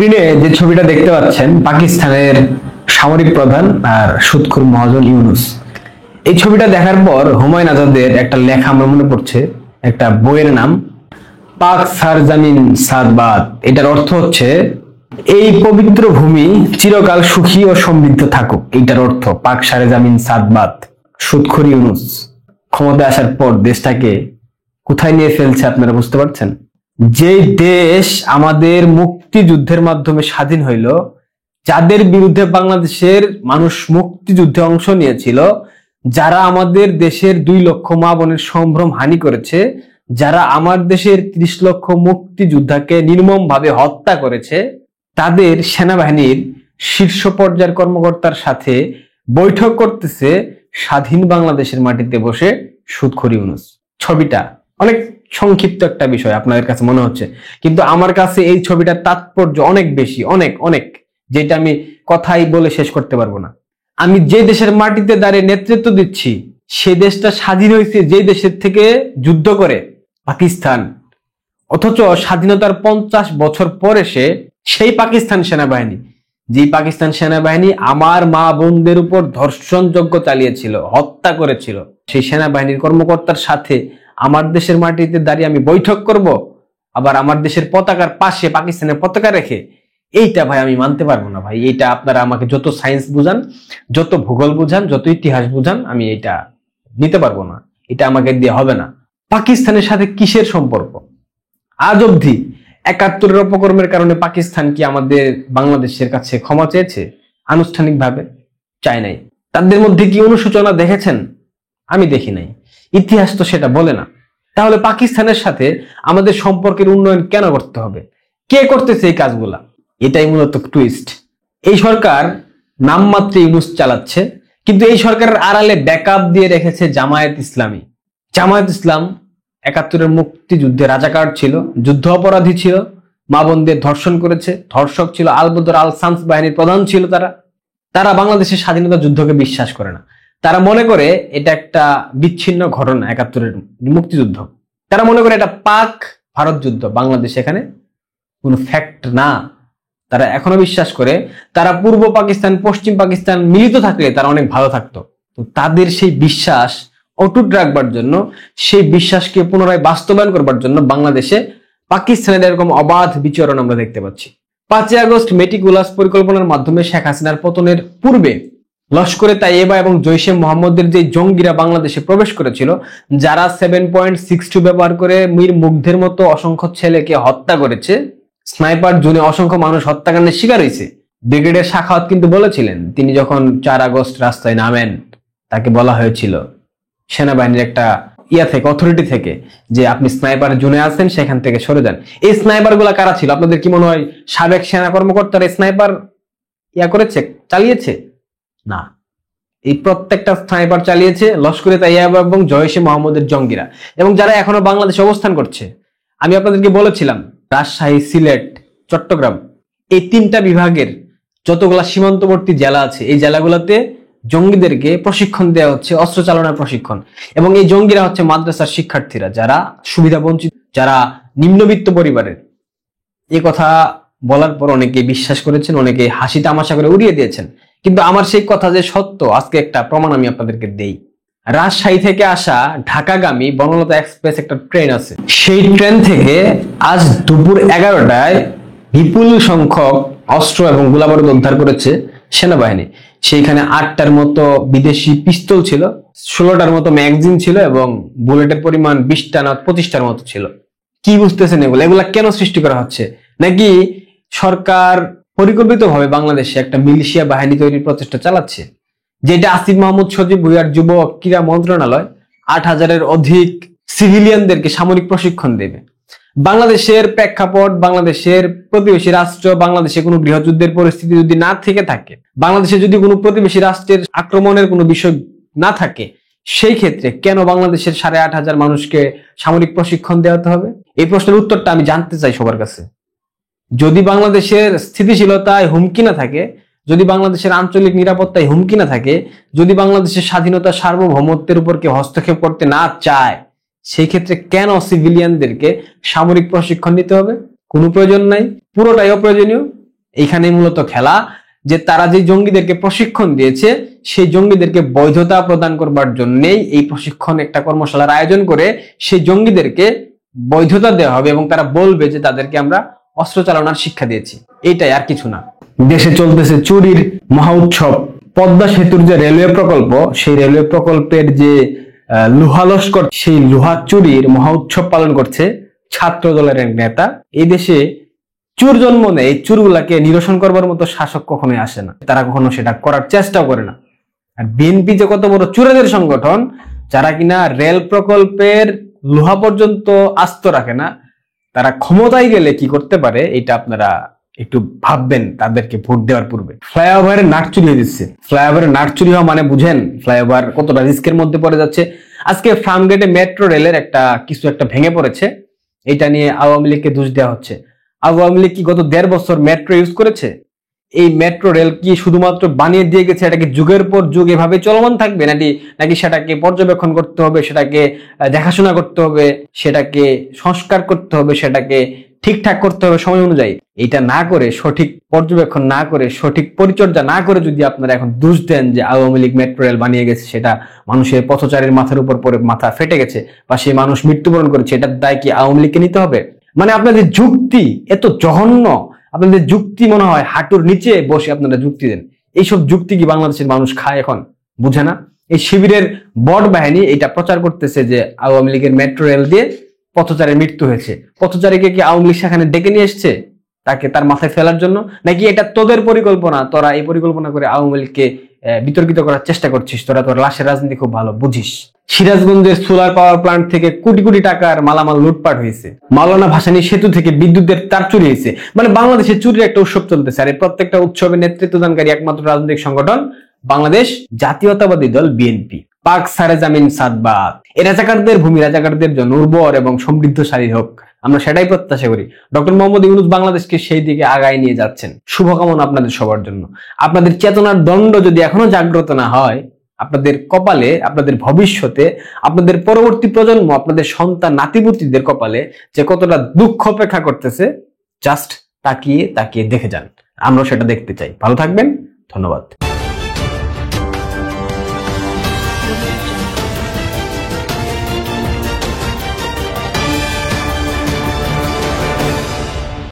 স্ক্রিনে যে ছবিটা দেখতে পাচ্ছেন পাকিস্তানের সামরিক প্রধান আর সুদখোর মহাজন ইউনূস। এই ছবিটা দেখার পর হুমায়ুন আজাদের একটা লেখা আমার মনে পড়ছে, একটা বইয়ের নাম পাক সারজামিন সাদবাদ। এটার অর্থ হচ্ছে এই পবিত্র ভূমি চিরকাল সুখী ও সমৃদ্ধ থাকুক। এইটার অর্থ পাক সারজামিন সাদবাদ। সুদখোর ইউনূস ক্ষমতায় আসার পর দেশটাকে কোথায় নিয়ে ফেলছে আপনারা বুঝতে পারছেন? যে দেশ আমাদের মুক্তিযুদ্ধের মাধ্যমে স্বাধীন হইল, যাদের বিরুদ্ধে বাংলাদেশের মানুষ মুক্তিযুদ্ধে অংশ নিয়েছিল, যারা আমাদের দেশের 2 লক্ষ মা বোনের সম্ভ্রম হানি করেছে, যারা আমার দেশের 30 লক্ষ মুক্তিযোদ্ধাকে নির্মম ভাবে হত্যা করেছে, তাদের সেনাবাহিনীর শীর্ষ পর্যায়ের কর্মকর্তার সাথে বৈঠক করতেছে স্বাধীন বাংলাদেশের মাটিতে বসে সুদখোর ইউনূস। ছবিটা অনেক সংক্ষিপ্ত একটা বিষয় আপনাদের কাছে মনে হচ্ছে, কিন্তু আমার কাছে এই ছবিটার তাৎপর্য অনেক বেশি, অনেক অনেক, যেটা আমি কথাই বলে শেষ করতে পারবো না। আমি যে দেশের মাটিতে দাঁড়িয়ে নেতৃত্ব দিচ্ছি, সে দেশটা স্বাধীন হয়েছে যে দেশের থেকে যুদ্ধ করে, পাকিস্তান। অথচ স্বাধীনতার 50 বছর পরে সেই পাকিস্তান সেনাবাহিনী, যে পাকিস্তান সেনাবাহিনী আমার মা বোনদের উপর ধর্ষণযজ্ঞ চালিয়েছিল, হত্যা করেছিল, সেই সেনাবাহিনীর কর্মকর্তার সাথে আমার দেশের মাটিতে দাঁড়িয়ে আমি বৈঠক করব, আবার আমার দেশের পতাকার পাশে পাকিস্তানের পতাকা রেখে। এইটা ভাই আমি মানতে পারবো না ভাই। এইটা আপনারা আমাকে যত সায়েন্স বুঝান, যত ভূগোল বুঝান, যত ইতিহাস বুঝান, আমি এটা নিতে পারবো না। এটা আমাকে দিয়ে হবে না। পাকিস্তানের সাথে কিসের সম্পর্ক? আজ অবধি 71-এর অপকর্মের কারণে পাকিস্তান কি আমাদের বাংলাদেশের কাছে ক্ষমা চেয়েছে? আনুষ্ঠানিকভাবে চায় নাই। তাদের মধ্যে কি অনুশোচনা দেখেছেন? আমি দেখি নাই। ইতিহাস তো সেটা বলে না। তাহলে পাকিস্তানের সাথে আমাদের সম্পর্কের উন্নয়ন কেন করতে হবে? কে করতেছে এই কাজগুলা? এটাই মূলত টুইস্ট। এই সরকার নামমাত্র ইউনূস চালাচ্ছে, কিন্তু এই সরকারের আড়ালে ব্যাকআপ দিয়ে রেখেছে জামায়াত ইসলামী। জামায়াত ইসলাম 71-এর মুক্তিযুদ্ধে রাজাকার ছিল, যুদ্ধ অপরাধী ছিল, মা বোনদের ধর্ষণ করেছে, ধর্ষক ছিল, আল বদর আল শামস বাহিনীর প্রধান ছিল। তারা বাংলাদেশের স্বাধীনতা যুদ্ধকে বিশ্বাস করে না। তারা মনে করে এটা একটা বিচ্ছিন্ন ঘটনা, 71-এর মুক্তিযুদ্ধ। তারা মনে করে এটা পাক ভারত যুদ্ধ, বাংলাদেশ এখানে কোনো ফ্যাক্ট না। তারা এখনো বিশ্বাস করে তারা পূর্ব পাকিস্তান পশ্চিম পাকিস্তান মিলিত থাকলে তারা অনেক ভালো থাকতো। তো তাদের সেই বিশ্বাস অটুট রাখবার জন্য, সেই বিশ্বাসকে পুনরায় বাস্তবায়ন করবার জন্য বাংলাদেশে পাকিস্তানের এরকম অবাধ বিচরণ আমরা দেখতে পাচ্ছি। 5ই আগস্ট মেটিকুলাস পরিকল্পনার মাধ্যমে শেখ হাসিনার পতনের পূর্বে লস্করে তাইয়েবা এবং জৈশে মোহাম্মদের যে জঙ্গিরা বাংলাদেশে প্রবেশ করেছিল, যারা 7.62 ব্যবহার করে মীর মুগ্ধের মতো অসংখ্য ছেলেকে হত্যা করেছে, স্নাইপার জোনে অসংখ্য মানুষ হত্যাকাণ্ডের শিকার হয়েছে। ব্রিগেডিয়ার সাখাওয়াত কিন্তু বলেছিলেন, তিনি যখন 4 আগস্ট রাস্তায় নামেন, তাকে বলা হয়েছিল সেনাবাহিনীর একটা অথরিটি থেকে যে আপনি স্নাইপার জোনে আছেন, সেখান থেকে সরে যান। এই স্নাইপার গুলা কারা ছিল? আপনাদের কি মনে হয় সাবেক সেনা কর্মকর্তারা স্নাইপার করেছে, চালিয়েছে? না, এই প্রত্যেকটা স্নাইপার চালিয়েছে লস্করে তাইয়েবা এবং জৈশে মোহাম্মদের জঙ্গিরা, এবং যারা এখনো বাংলাদেশে অবস্থান করছে। আমি আপনাদেরকে বলেছিলাম রাজশাহী, সিলেট, চট্টগ্রাম, এই 3টা বিভাগের যতগুলা সীমান্তবর্তী জেলা আছে, এই জেলাগুলোতে জঙ্গিদেরকে প্রশিক্ষণ দেওয়া হচ্ছে, অস্ত্র চালনার প্রশিক্ষণ। এবং এই জঙ্গিরা হচ্ছে মাদ্রাসার শিক্ষার্থীরা, যারা সুবিধা বঞ্চিত, যারা নিম্নবিত্ত পরিবারের। এই কথা বলার পর অনেকে বিশ্বাস করেছেন, অনেকে হাসি তামাশা করে উড়িয়ে দিয়েছেন, কিন্তু আমার সেই কথা যে সত্য, আজকে একটা প্রমাণ আমি আপনাদেরকে দেই। রাজশাহী থেকে আসা ঢাকাগামী বনলতা এক্সপ্রেস একটা ট্রেন আছে, সেই ট্রেন থেকে আজ দুপুর 11টায় বিপুল সংখ্যক অস্ত্র এবং গোলাবারুদ উদ্ধার করেছে সেনাবাহিনী। সেইখানে 8টার মতো বিদেশি পিস্তল ছিল, 16টার মতো ম্যাগাজিন ছিল, এবং বুলেটের পরিমাণ 20টা না 25টার মতো ছিল। কি বুঝতেছেন এগুলা কেন সৃষ্টি করা হচ্ছে? নাকি সরকার পরিকল্পিতভাবে বাংলাদেশে একটা মিলিশিয়া বাহিনী তৈরির প্রচেষ্টা চালাচ্ছে, যেটা আসিফ মাহমুদ সজীব ভুইয়ার যুব ক্রীড়া মন্ত্রণালয় 8000-এর অধিক সিভিলিয়ানদেরকে সামরিক প্রশিক্ষণ দেবে? বাংলাদেশের প্রেক্ষাপট, বাংলাদেশের প্রতিবেশী রাষ্ট্র, বাংলাদেশে কোনো গৃহযুদ্ধের পরিস্থিতি যদি না থেকে থাকে, বাংলাদেশে যদি কোনো প্রতিবেশী রাষ্ট্রের আক্রমণের কোনো বিষয় না থাকে, সেই ক্ষেত্রে কেন বাংলাদেশের 8500 মানুষকে সামরিক প্রশিক্ষণ দেওয়াতে হবে? এই প্রশ্নের উত্তরটা আমি জানতে চাই সবার কাছে। যদি বাংলাদেশের স্থিতিশীলতায় হুমকি না থাকে, যদি বাংলাদেশের আঞ্চলিক নিরাপত্তায় হুমকি না থাকে, যদি বাংলাদেশের স্বাধীনতা সার্বভৌমত্বের উপর কেউ হস্তক্ষেপ করতে না চায়, সেই ক্ষেত্রে কেন সিভিলিয়ানদেরকে সামরিক প্রশিক্ষণ নিতে হবে? কোনো প্রয়োজন নাই, পুরোটাই অপ্রয়োজনীয়। এইখানে মূলত খেলা যে তারা যে জঙ্গিদেরকে প্রশিক্ষণ দিয়েছে সেই জঙ্গিদেরকে বৈধতা প্রদান করবার জন্যই এই প্রশিক্ষণ একটা কর্মশালার আয়োজন করে সেই জঙ্গিদেরকে বৈধতা দেওয়া হবে এবং তারা বলবে যে তাদেরকে আমরা অস্ত্র চালানোর শিক্ষা দিয়েছি। এইটাই, আর কিছু না। দেশে চলতেছে চুরির মহা উৎসব। পদ্মা সেতুর যে রেলওয়ে প্রকল্প, সেই রেলওয়ে প্রকল্পের যে লোহা লস্কর, সেই লোহা চুরির মহা উৎসব পালন করছে ছাত্র দলের এক নেতা। এই দেশে চোর জন্ম নেয়, এই চোরগুলাকে নিরসন করবার মতো শাসক কখনোই আসে না, তারা কখনো সেটা করার চেষ্টাও করে না। আর বিএনপি যে কত বড় চোরেদের সংগঠন, যারা কিনা রেল প্রকল্পের লোহা পর্যন্ত আস্ত রাখে না, তারা ক্ষমতায় গেলে কি করতে পারে এটা আপনারা একটু ভাববেন তাদেরকে ভোট দেওয়ার পূর্বে। ফ্লাইওভারের নাট চুরি হয়ে দিচ্ছে। ফ্লাইওভারের নাট চুরি হওয়া মানে বুঝেন ফ্লাইওভার কতটা রিস্কের মধ্যে পড়ে যাচ্ছে। আজকে ফার্মগেটে মেট্রো রেলের কিছু একটা ভেঙে পড়েছে, এটা নিয়ে আওয়ামী লীগকে দোষ দেওয়া হচ্ছে। আওয়ামী লীগ কি গত 1.5 বছর মেট্রো ইউজ করেছে? এই মেট্রো রেল কি শুধুমাত্র বানিয়ে দিয়ে গেছে, এটাকে যুগের পর যুগ এভাবে চলমান থাকবে নাকি সেটাকে পর্যবেক্ষণ করতে হবে, সেটাকে দেখাশোনা করতে হবে, সেটাকে সংস্কার করতে হবে, সেটাকে ঠিকঠাক করতে হবে সময় অনুযায়ী? এটা না করে, সঠিক পর্যবেক্ষণ না করে, সঠিক পরিচর্যা না করে যদি আপনারা এখন দোষ দেন যে আওয়ামী লীগ মেট্রো রেল বানিয়ে গেছে, সেটা মানুষের পথচারীর মাথার উপর পড়ে মাথা ফেটে গেছে বা সেই মানুষ মৃত্যুবরণ করেছে, এটার দায় কি আওয়ামী লীগকে নিতে হবে? মানে আপনাদের যুক্তি এত জঘন্য, আপনাদের যুক্তি মনে হয় হাঁটুর নিচে বসে আপনারা যুক্তি দেন। এইসব যুক্তি কি বাংলাদেশের মানুষ খায় এখন? বুঝে না। এই শিবিরের বট বাহিনী এটা প্রচার করতেছে যে আওয়ামী লীগের মেট্রো রেল দিয়ে পথচারীর মৃত্যু হয়েছে। পথচারীকে কি আওয়ামী লীগ সেখানে ডেকে নিয়ে এসছে তাকে তার মাথায় ফেলার জন্য, নাকি এটা তোদের পরিকল্পনা? তোরা এই পরিকল্পনা করে আওয়ামী লীগকে বিতর্কিত করার চেষ্টা করছিস। তোরা তোর লাশের রাজনীতি খুব ভালো বুঝিস। সিরাজগঞ্জের সোলার পাওয়ার প্লান্ট থেকে কোটি কোটি টাকার মালামাল লুটপাট হয়েছে। মাওলানা ভাসানী সেতু থেকে বিদ্যুতের তার চুরি হয়েছে। মানে বাংলাদেশে চুরির একটা উৎসব চলতেছে। আর এই প্রত্যেকটা উৎসবের নেতৃত্বদানকারী একমাত্র রাজনৈতিক সংগঠন বাংলাদেশ জাতীয়তাবাদী দল বিএনপি। পাক সারে জামিন সাদবাদ। এই রাজাকারদের ভূমি রাজাকারদের জন্য উর্বর এবং সমৃদ্ধশালী হোক, আমরা সেটাই প্রত্যাশা করি। ডক্টর মোহাম্মদ ইউনূস বাংলাদেশকে সেই দিকে আগায় নিয়ে যাচ্ছেন। শুভকামনা আপনাদের সবার জন্য। আপনাদের চেতনার দণ্ড যদি এখনো জাগ্রত না হয়, আপনাদের কপালে, আপনাদের ভবিষ্যতে, আপনাদের পরবর্তী প্রজন্ম, আপনাদের সন্তান নাতিপুতিদের কপালে যে কতটা দুঃখ অপেক্ষা করতেছে, জাস্ট তাকিয়ে তাকিয়ে দেখে যান। আমরা সেটা দেখতে চাই। ভালো থাকবেন, ধন্যবাদ।